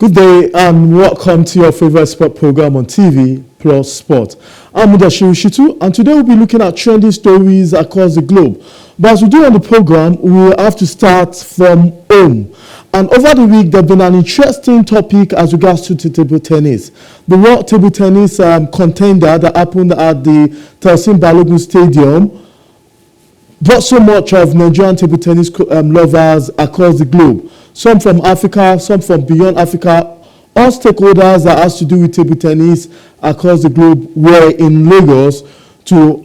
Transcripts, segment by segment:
Good day and welcome to your favorite sport program on TV, Plus Sport. I'm Mudashiru Shitu, and today we'll be looking at trending stories across the globe. But as we do on the program, we will have to start from home. And over the week, there's been an interesting topic as regards to table tennis. The World Table Tennis Contender that happened at the Telsin Balogun Stadium brought so much of Nigerian table tennis lovers across the globe. Some from Africa, some from beyond Africa. All stakeholders that has to do with table tennis across the globe were in Lagos to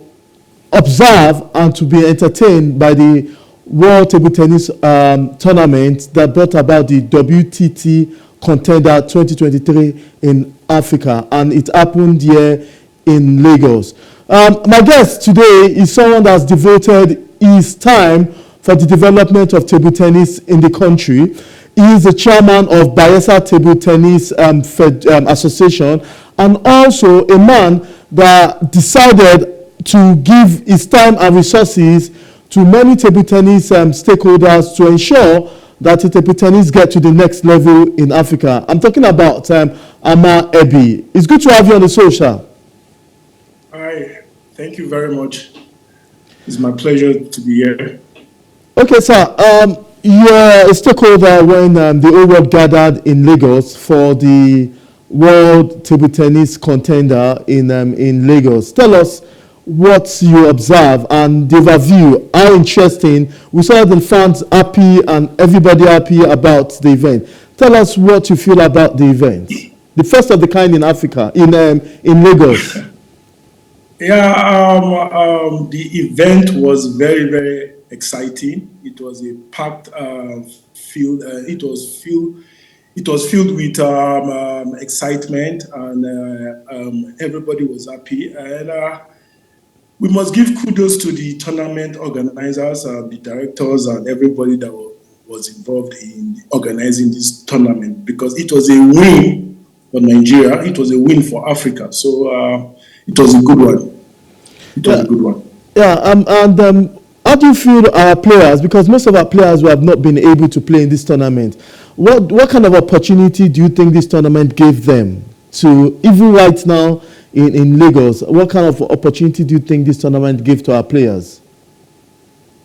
observe and to be entertained by the World Table Tennis Tournament that brought about the WTT Contender 2023 in Africa, and it happened here in Lagos. My guest today is someone that's devoted his time for the development of table tennis in the country. He is the chairman of Bayelsa Table Tennis Association, and also a man that decided to give his time and resources to many table tennis stakeholders to ensure that the table tennis get to the next level in Africa. I'm talking about Ama Ebi. It's good to have you on the show, sir. Hi, thank you very much. It's my pleasure to be here. Okay, sir. You're a stakeholder when the whole world gathered in Lagos for the World Table Tennis Contender in Lagos. Tell us what you observe and the overview. How interesting. We saw the fans happy and everybody happy about the event. Tell us what you feel about the event. The first of the kind in Africa, in Lagos. Yeah, the event was very, very exciting. It was a packed field. It was filled with excitement, and everybody was happy. And we must give kudos to the tournament organizers, the directors, and everybody that was involved in organizing this tournament, because it was a win for Nigeria. It was a win for Africa. So it was a good one. It was a good one. Yeah, how do you feel our players, because most of our players have not been able to play in this tournament, what kind of opportunity do you think this tournament gave them to, even right now in Lagos, what kind of opportunity do you think this tournament gave to our players?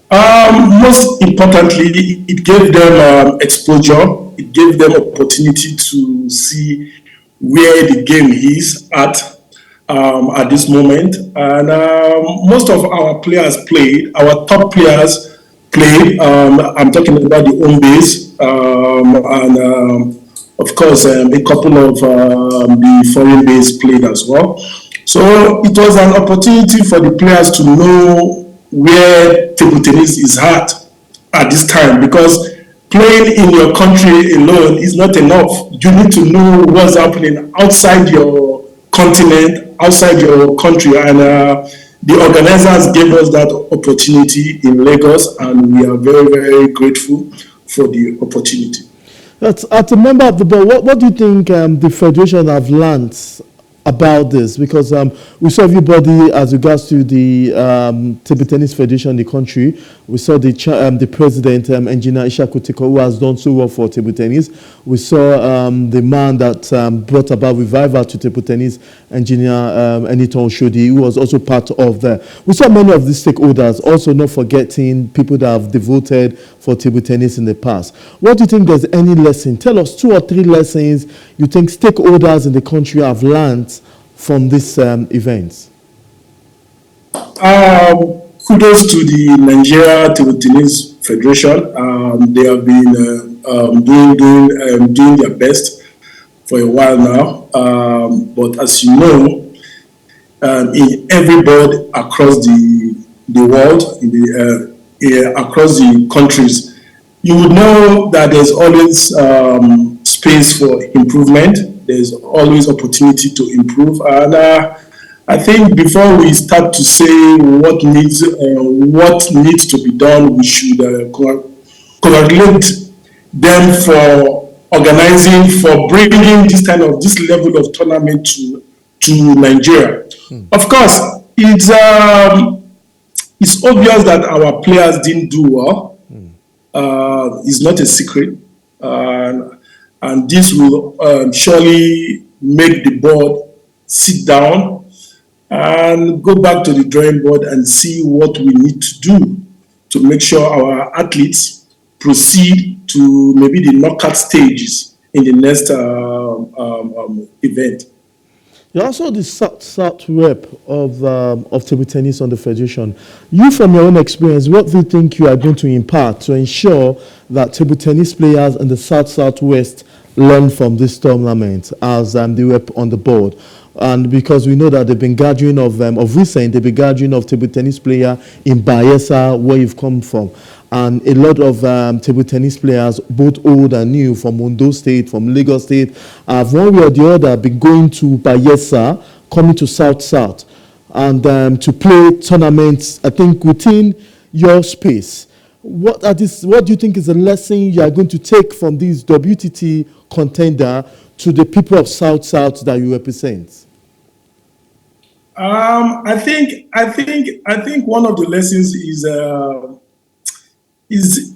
Most importantly, it gave them exposure. It gave them opportunity to see where the game is at this moment. And most of our players played. Our top players played. I'm talking about the home base, and of course, a couple of the foreign base played as well. So it was an opportunity for the players to know where table tennis is at this time, because playing in your country alone is not enough. You need to know what's happening outside your continent, outside your country, and the organizers gave us that opportunity in Lagos, and we are very, very grateful for the opportunity. As a member of the board, what do you think the federation have learned about this? Because we saw everybody as regards to the table tennis federation in the country. We saw the president, Engineer Ishakutiko, who has done so well for table tennis. We saw the man that brought about revival to table tennis, Engineer Eniton Shodi, who was also part of that. We saw many of the stakeholders, also not forgetting people that have devoted for table tennis in the past. What do you think there's any lesson? Tell us 2 or 3 lessons you think stakeholders in the country have learned from this event. Kudos to the Nigeria Table Tennis Federation. They have been doing their best for a while now. But as you know, in every board across the world, across the countries, you would know that there's always space for improvement. There's always opportunity to improve. And I think before we start to say what needs to be done, we should congratulate them for organizing, for bringing this level of tournament to Nigeria. Of course, it's obvious that our players didn't do well. It's not a secret. And this will surely make the board sit down and go back to the drawing board and see what we need to do to make sure our athletes proceed to maybe the knockout stages in the next event. You're also the South rep of table tennis on the federation. You, from your own experience, what do you think you are going to impart to ensure that table tennis players in the Southwest learn from this tournament as the rep on the board? And because we know that they've been gathering of recent, they've been gathering of table tennis player in Bayelsa, where you've come from. And a lot of table tennis players, both old and new, from Ondo State, from Lagos State, have one way or the other been going to Bayelsa, coming to South, and to play tournaments, I think, within your space. What do you think is the lesson you are going to take from this WTT contender to the people of South that you represent? I think one of the lessons is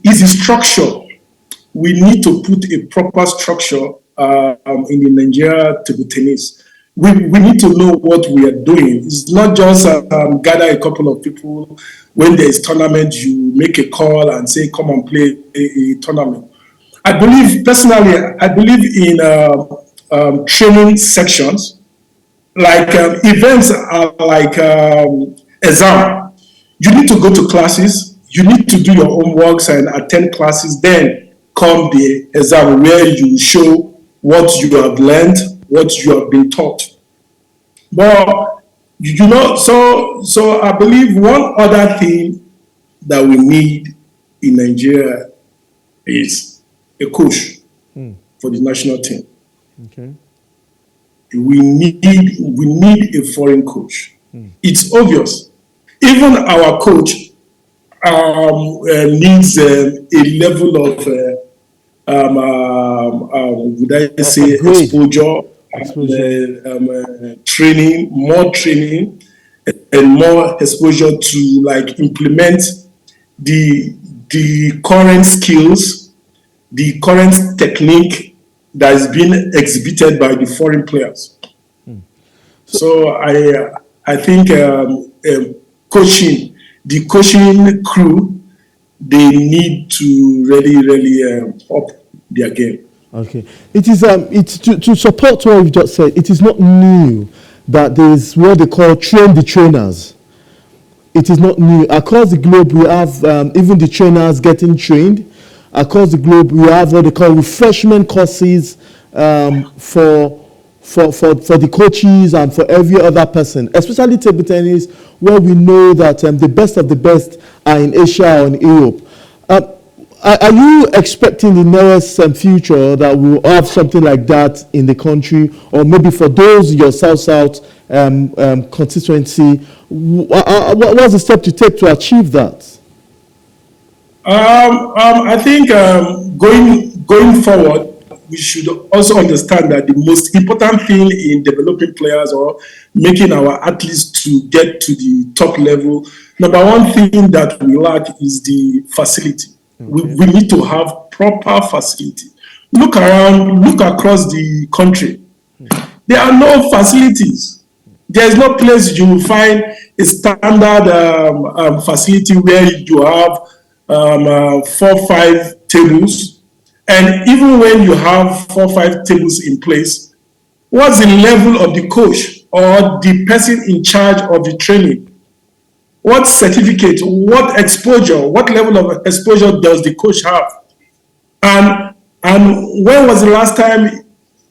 the structure. We need to put a proper structure in the Nigeria table tennis. We need to know what we are doing. It's not just gather a couple of people. When there is tournament, you make a call and say, come and play a tournament. I believe in training sections. Like events are like exam. You need to go to classes. You need to do your homeworks and attend classes. Then come the exam where you show what you have learned, what you have been taught. But so I believe one other thing that we need in Nigeria is a coach for the national team. Okay. We need a foreign coach. It's obvious. Even our coach needs a level of would I say exposure, training, more training, and more exposure to like implement the current skills, the current technique that is being exhibited by the foreign players. So I think the coaching crew, they need to really up their game. Okay, it is it's to support what you just said. It is not new that there is what they call train the trainers. It is not new. Across the globe, we have even the trainers getting trained. Across the globe, we have what they call refreshment courses for the coaches and for every other person, especially table tennis, where we know that the best of the best are in Asia or in Europe. Are you expecting in the nearest future that we'll have something like that in the country, or maybe for those in your South constituency? What's the step to take to achieve that? I think going forward, we should also understand that the most important thing in developing players or making our athletes to get to the top level, number one thing that we lack is the facility. Okay. We need to have proper facility. Look around, look across the country. There are no facilities. There is no place you will find a standard facility where you have 4-5 tables. And even when you have 4-5 tables in place, what's the level of the coach or the person in charge of the training? What certificate, what exposure, what level of exposure does the coach have? And when was the last time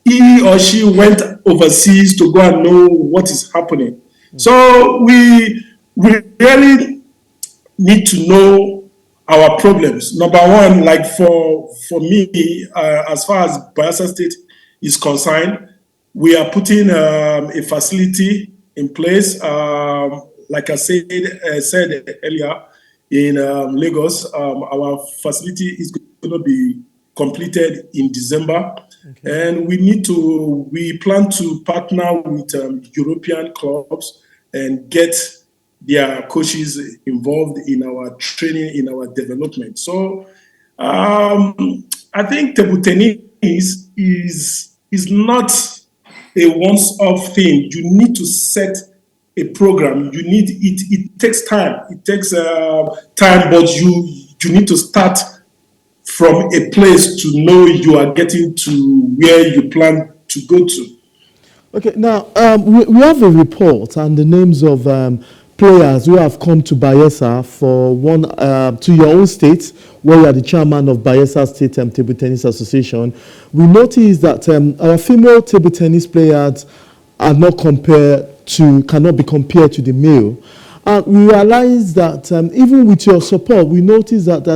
he or she went overseas to go and know what is happening? So we really need to know our problems. Number one, like for me, as far as Bayelsa State is concerned, we are putting a facility in place. Like I said earlier, in Lagos, our facility is going to be completed in December. Okay. And we plan to partner with European clubs and get their coaches involved in our training, in our development. So I think table tennis is not a once-off thing. You need to set a program. You need it. It takes time. It takes time, but you need to start from a place to know you are getting to where you plan to go to. Okay, now we have a report and the names of players who have come to Bayelsa for one to your own state, where you are the chairman of Bayelsa State Table Tennis Association. We noticed that our female table tennis players are not cannot be compared to the male. And we realize that even with your support, we notice that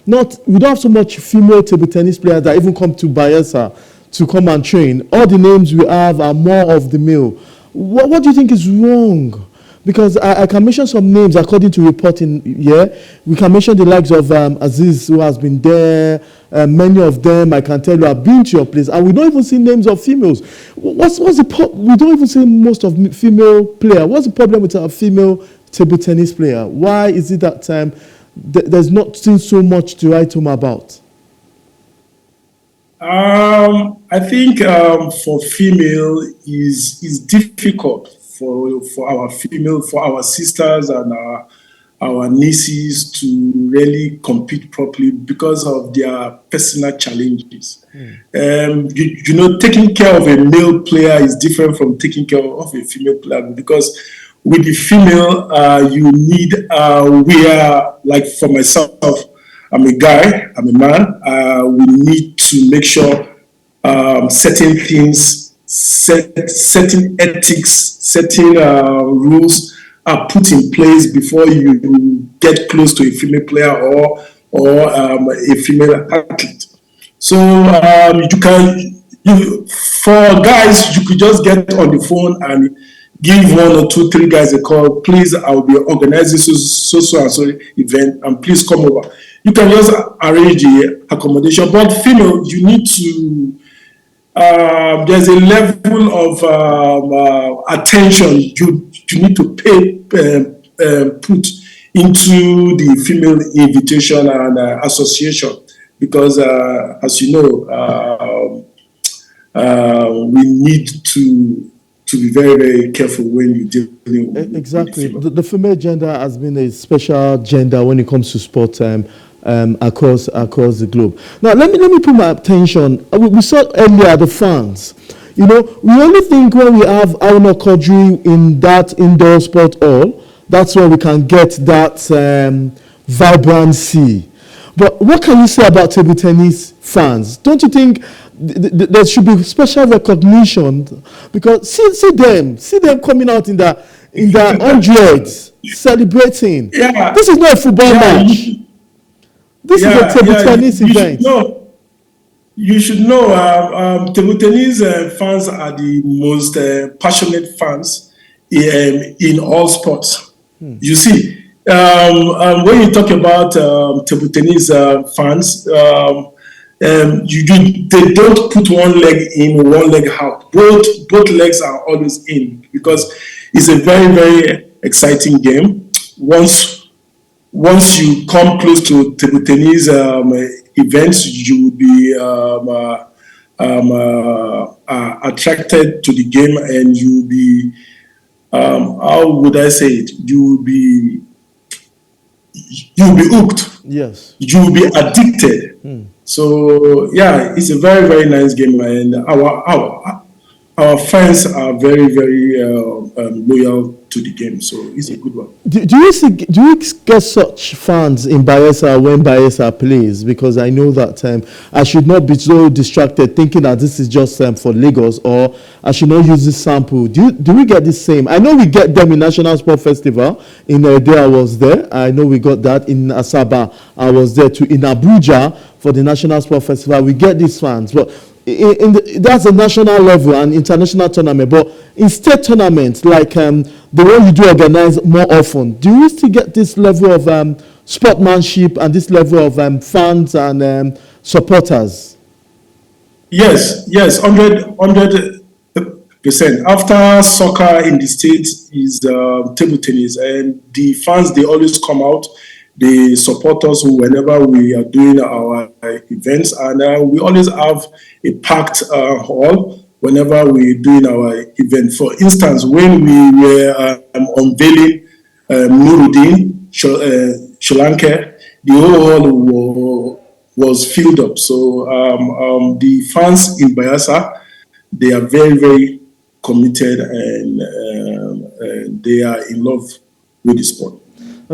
we don't have so much female table tennis players that even come to Bayelsa to come and train. All the names we have are more of the male. What do you think is wrong? Because I can mention some names according to reporting here. We can mention the likes of Aziz, who has been there. Many of them, I can tell you, have been to your place. And we don't even see names of females. What's the we don't even see most of female players. What's the problem with our female table tennis player? Why is it that there's not still so much to write home about? I think for female is difficult for our sisters and our nieces to really compete properly because of their personal challenges. Taking care of a male player is different from taking care of a female player, because with the female, you need, like for myself, I'm a guy, I'm a man, we need to make sure certain things, certain ethics, certain rules are put in place before you get close to a female player or a female athlete. So for guys, you could just get on the phone and give 1 or 2, 3 guys a call. Please, I'll be organizing so and so event, and please come over. You can just arrange the accommodation. But female, you need to. There's a level of attention you need to put into the female invitation and association, because as you know, we need to be very, very careful when you're dealing with exactly. the female gender has been a special gender when it comes to sport across the globe. Now, let me put my attention. We saw earlier the fans. We only think when we have Aruna Kodri in that indoor sport hall, that's where we can get that vibrancy. But what can you say about table tennis fans? Don't you think there should be special recognition? Because see them coming out in the hundreds celebrating. Yeah. This is not a football match. This is a table tennis event. You should know table tennis fans are the most passionate fans in all sports. You see, when you talk about table tennis fans, they don't put one leg in, one leg out. Both legs are always in, because it's a very, very exciting game. Once you come close to table tennis events, you will be attracted to the game, and you will be, how would I say it? You'll be hooked. Yes. You will be addicted. So yeah, it's a very, very nice game, and our fans are very, very loyal to the game, so it's a good one. Do you get such fans in Bayelsa when Bayelsa plays? Because I know that I should not be so distracted thinking that this is just for Lagos, or I should not use this sample. Do we get the same? I know we get them in National Sport Festival. In Ede, I was there. I know we got that in Asaba. I was there too. In Abuja for the National Sport Festival, we get these fans, but that's a national level and international tournament. But in state tournaments, like the one you do organize more often, do you still get this level of sportsmanship and this level of fans and supporters? Yes, 100%. After soccer in the States is table tennis, and the fans, they always come out. They support us whenever we are doing our events, and we always have a packed hall whenever we're doing our event. For instance, when we were unveiling Nuruddin Sri Lanka, the whole hall was filled up. So the fans in Bayelsa, they are very, very committed, and they are in love with the sport.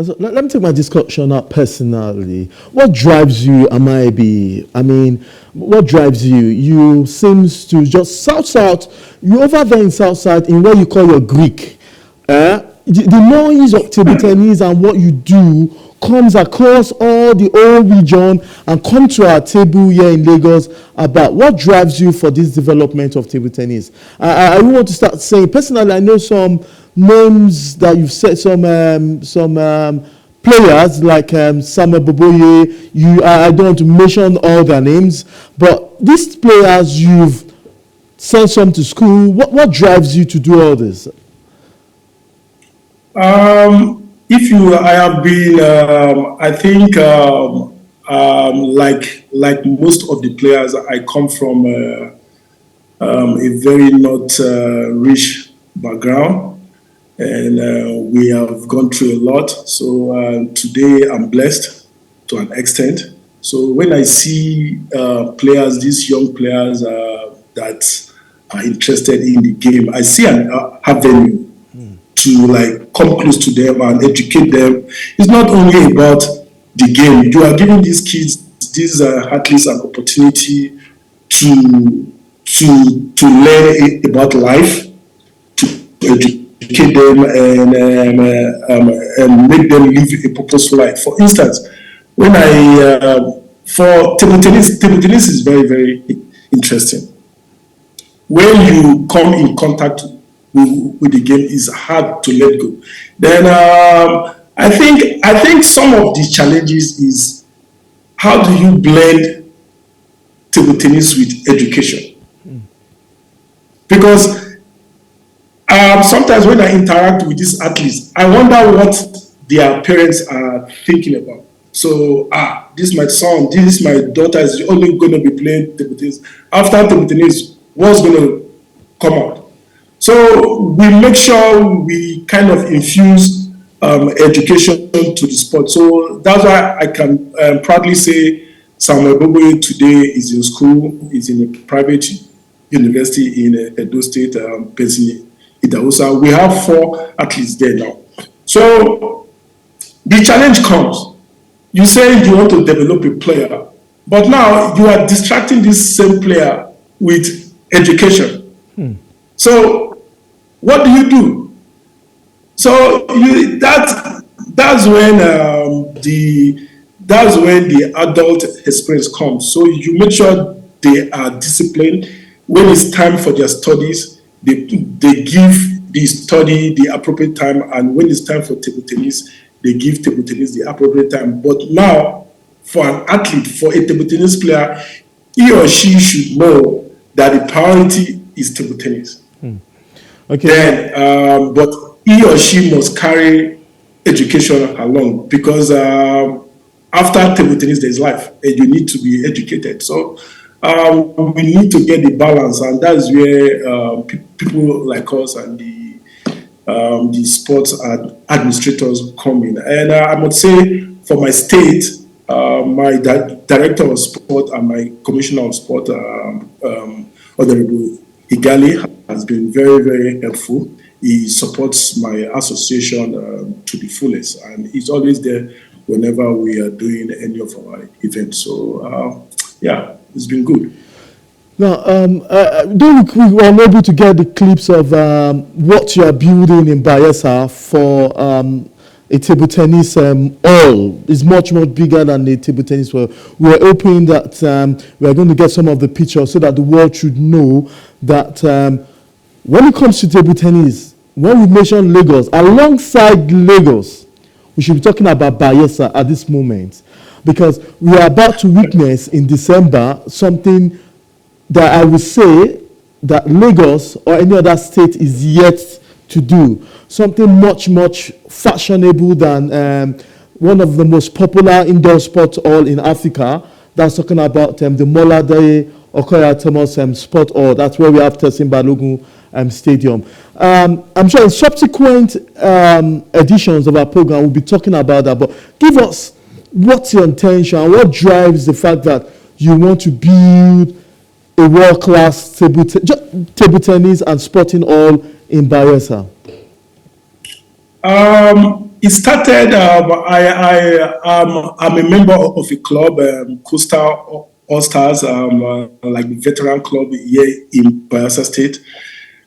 So let me take my discussion up personally. What drives you, Amaibi? I mean, what drives you? You seems to just South. You over there in South in what you call your Greek. The noise of table tennis and what you do comes across all the whole region and come to our table here in Lagos about what drives you for this development of table tennis. I want to start saying, personally, I know some names that you've said, some players like Samuel Boboye. I don't want to mention all their names, but these players, you've sent some to school. What drives you to do all this? I have been, I think, like most of the players, I come from a very not rich background, and we have gone through a lot. So today I'm blessed to an extent. So when I see players, these young players that are interested in the game, I see an avenue to like come close to them and educate them. It's not only about the game. You are giving these kids, these athletes, an opportunity to learn about life, to educate them, and make them live a purposeful life. For instance, when for table tennis is very, very interesting. When you come in contact with the game, is hard to let go. Then I think some of the challenges is how do you blend table tennis with education? Because sometimes when I interact with these athletes, I wonder what their parents are thinking about. So this is my son, this is my daughter is only going to be playing table tennis. After table tennis, what's going to come out? So we make sure we kind of infuse education to the sport. So that's why I can proudly say Samuel Boboye today is in school, is in a private university in Edo State, Pennsylvania. We have 4 athletes there now. So the challenge comes. You say you want to develop a player, but now you are distracting this same player with education. So what do you do? So that's when the adult experience comes. So you make sure they are disciplined. When it's time for their studies, they give the study the appropriate time, and when it's time for table tennis, they give table tennis the appropriate time. But now, for an athlete, for a table tennis player, he or she should know that the priority is table tennis. Okay. Then, but he or she must carry education along, because after table tennis, there's life, and you need to be educated. So we need to get the balance, and that's where people like us and the sports administrators come in. And I must say, for my state, my director of sport and my commissioner of sport, Honorable Igali, has been very, very helpful. He supports my association to the fullest, and he's always there whenever we are doing any of our events. So, yeah, it's been good. Now, though we were unable to get the clips of what you are building in Bayelsa for a table tennis hall, is much, much bigger than the table tennis hall. We're hoping that we are going to get some of the pictures so that the world should know that when it comes to table tennis, when we mention Lagos, alongside Lagos, we should be talking about Bayelsa at this moment, because we are about to witness in December something that I would say that Lagos or any other state is yet to do. Something much, much fashionable than one of the most popular indoor sports hall in Africa. That's talking about the Molade Okoya Thomas Sport Hall. That's where we have Tessin Balogun Stadium. I'm sure in subsequent editions of our program, we'll be talking about that. But give us, what's your intention? What drives the fact that you want to build a world-class table tennis and sporting hall in Bayelsa? It started, I'm a member of a club, Coastal All-Stars, like the veteran club here in Bayelsa State.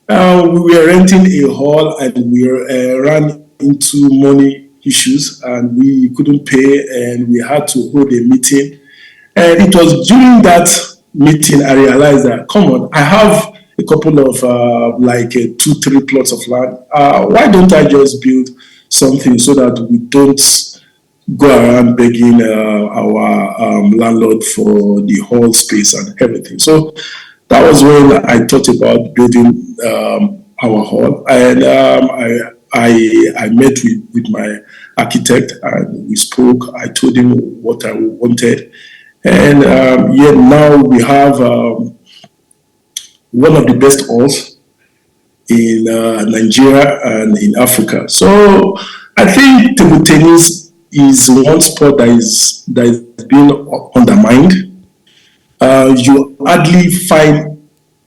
We were renting a hall and we ran into money issues and we couldn't pay and we had to hold a meeting. And it was during that meeting I realized that, come on, I have a couple of 2-3 plots of land. Why don't I just build something so that we don't go around begging our landlord for the hall space and everything. So that was when I thought about building our hall, and I met with my architect and we spoke. I told him what I wanted, and now we have one of the best halls in Nigeria and in Africa. So I think table tennis is one sport that is being undermined. You hardly find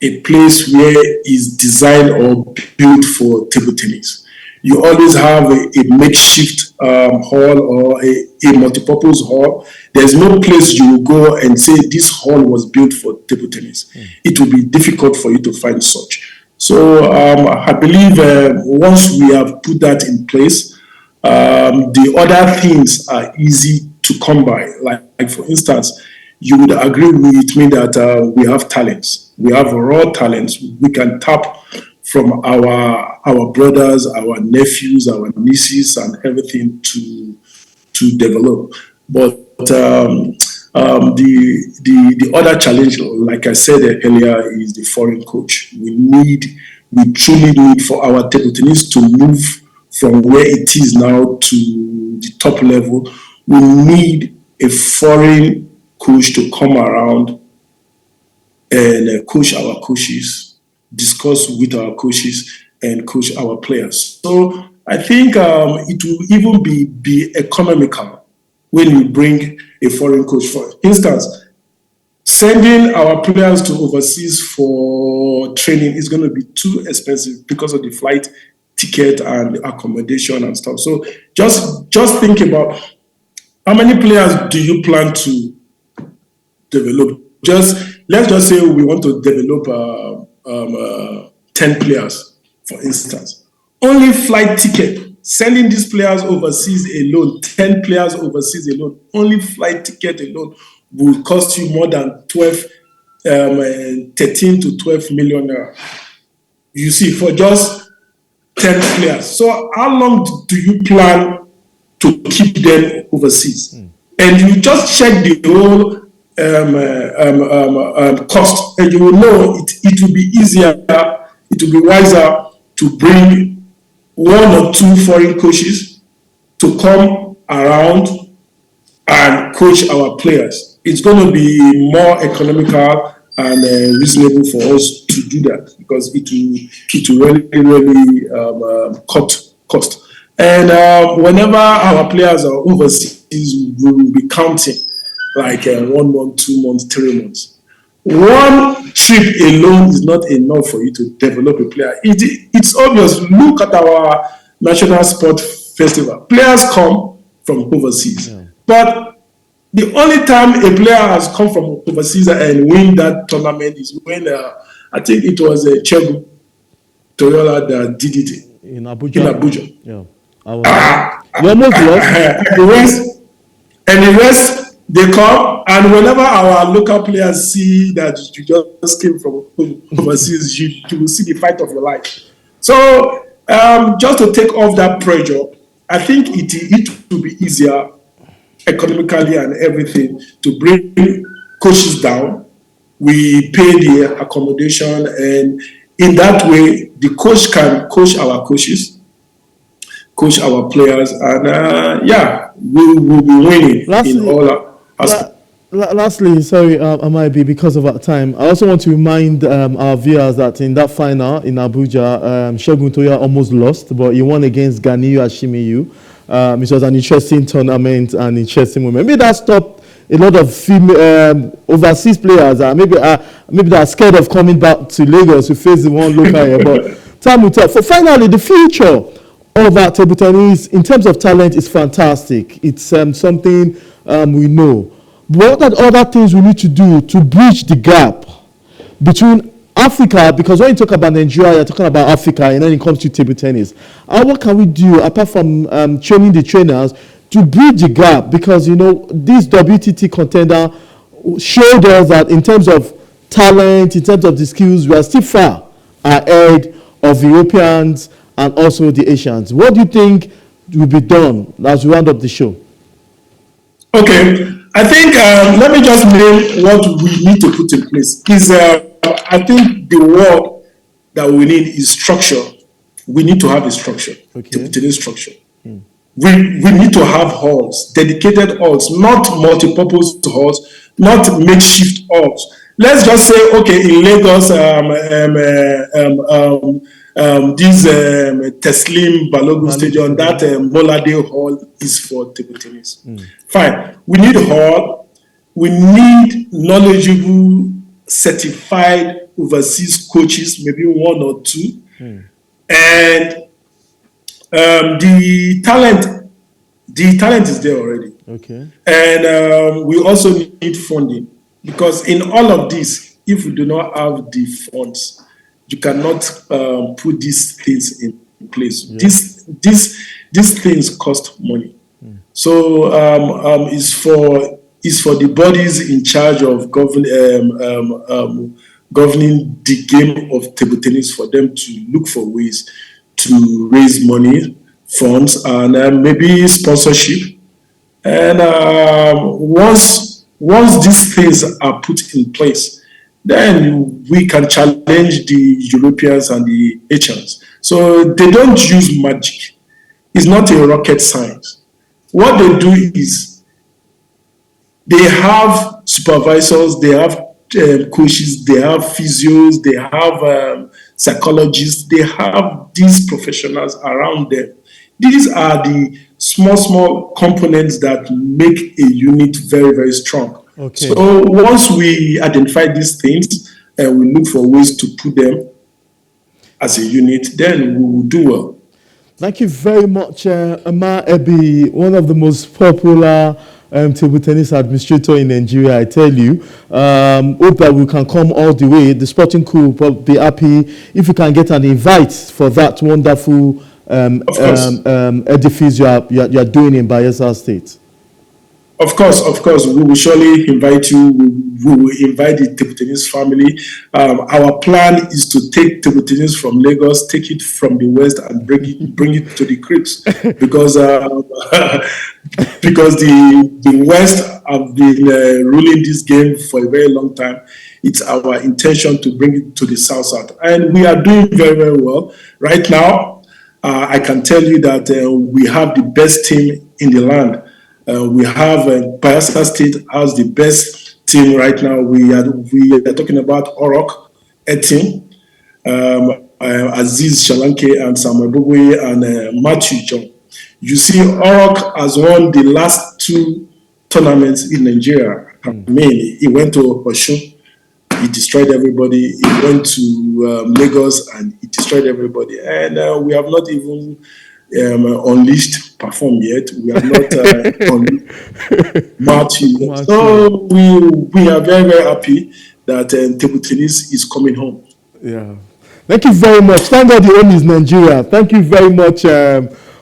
a place where it's designed or built for table tennis. You always have a makeshift hall or a multipurpose hall. There's no place you will go and say this hall was built for table tennis. It will be difficult for you to find such. So I believe once we have put that in place, the other things are easy to come by. Like for instance, you would agree with me that we have talents. We have raw talents. We can tap from our brothers, our nephews, our nieces, and everything to develop. But the other challenge, like I said earlier, is the foreign coach. We truly need for our table tennis to move from where it is now to the top level. We need a foreign coach to come around and coach our coaches, discuss with our coaches, and coach our players. So I think it will even be economical when we bring a foreign coach. For instance, sending our players to overseas for training is going to be too expensive because of the flight ticket and accommodation and stuff. So just think about how many players do you plan to develop? Let's just say we want to develop 10 players, for instance. Only flight ticket, sending these players overseas alone, 10 players overseas alone, only flight ticket alone will cost you more than 13 to 12 million naira. You see, for just 10 players. So how long do you plan to keep them overseas? And you just check the whole cost, and you will know it will be easier, it will be wiser to bring 1 or 2 foreign coaches to come around and coach our players. It's going to be more economical and reasonable for us to do that because it will really cut cost. And whenever our players are overseas, we will be counting like 1 month, 2 months, 3 months. One trip alone is not enough for you to develop a player. It's obvious. Look at our national sport festival. Players come from overseas. But the only time a player has come from overseas and win that tournament is when I think it was Chegu Toyola that did it in Abuja. Yeah. You almost lost. And the rest, they come, and whenever our local players see that you just came from overseas, you will see the fight of your life. So just to take off that pressure, I think it will be easier economically and everything to bring coaches down. We pay the accommodation, and in that way, the coach can coach our coaches. coach our players, and yeah, we will be winning in Lastly, all la- aspects. lastly, sorry, I might be because of our time. I also want to remind our viewers that in that final in Abuja, Shogun Toya almost lost, but he won against Ganiyu Ashimiyu. It was an interesting tournament and interesting moment. Maybe that stopped a lot of female, overseas players. Maybe they're scared of coming back to Lagos to face the one local here. But time will tell. So finally, the future of our table tennis in terms of talent is fantastic. It's something we know. What are other things we need to do to bridge the gap between Africa? Because when you talk about Nigeria, you're talking about Africa, and then it comes to table tennis. And what can we do apart from training the trainers to bridge the gap? Because this WTT contender showed us that in terms of talent, in terms of the skills, we are still far ahead of Europeans and also the Asians. What do you think will be done as we round up the show? Okay, I think let me just name what we need to put in place. I think the word that we need is structure. We need to have a structure, Okay. tennis structure. We need to have halls, dedicated halls, not multi-purpose halls, not makeshift halls. Let's just say, okay, in Lagos, this Teslim Balogun Stadium, that Bolade Hall is for table tennis. Fine. We need a hall. We need knowledgeable, certified overseas coaches, maybe one or two. And the talent is there already. Okay. And we also need funding, because in all of this, if we do not have the funds, you cannot put these things in place. Yeah. These things cost money. So it's for the bodies in charge of governing the game of table tennis for them to look for ways to raise money, funds, and maybe sponsorship. And once these things are put in place, then we can challenge the Europeans and the Asians. So they don't use magic. It's not a rocket science. What they do is they have supervisors, they have coaches, they have physios, they have psychologists, they have these professionals around them. These are the small components that make a unit very, very strong. Okay. So once we identify these things and we look for ways to put them as a unit, then we will do well. Thank you very much, Ama Ebi, one of the most popular table tennis administrator in Nigeria. I tell you, hope that we can come all the way. The Sporting Crew will be happy if you can get an invite for that wonderful edifice you are doing in Bayelsa State. Of course, we will surely invite you. We will invite the table tennis family. Our plan is to take table tennis from Lagos, take it from the West, and bring it to the cribs, because the West have been ruling this game for a very long time. It's our intention to bring it to the South, and we are doing very, very well right now. I can tell you that we have the best team in the land. We have Bayelsa State has the best team right now. We are talking about Orok, Etim, Aziz Shalanke, and Samuel Bugwe, and Matthew John. You see, Orok has won the last two tournaments in Nigeria. I mean, he went to Osun, he destroyed everybody. He went to Lagos and he destroyed everybody. And we have not even unleashed perform yet. We are not on March yet. So we are very, very happy that table tennis is coming home. Yeah. Thank you very much. Thank God the home is Nigeria. Thank you very much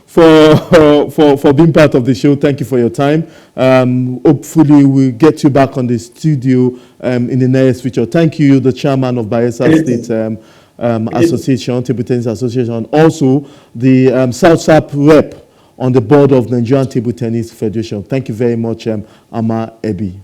for being part of the show. Thank you for your time. Hopefully we'll get you back on the studio in the next future. Thank you, the chairman of Bayelsa State Association, Table Tennis Association, also the South SAP rep on the board of Nigerian Table Tennis Federation. Thank you very much, Ama Ebi.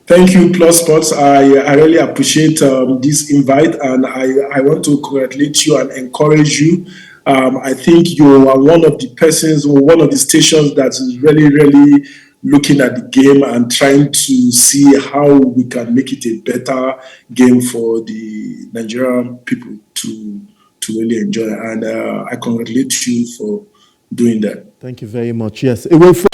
Thank you, Plus Sports. I really appreciate this invite, and I want to congratulate you and encourage you I think you are one of the persons or one of the stations that is really, really looking at the game and trying to see how we can make it a better game for the Nigerian people to really enjoy. And I congratulate you for doing that. Thank you very much. Yes, away from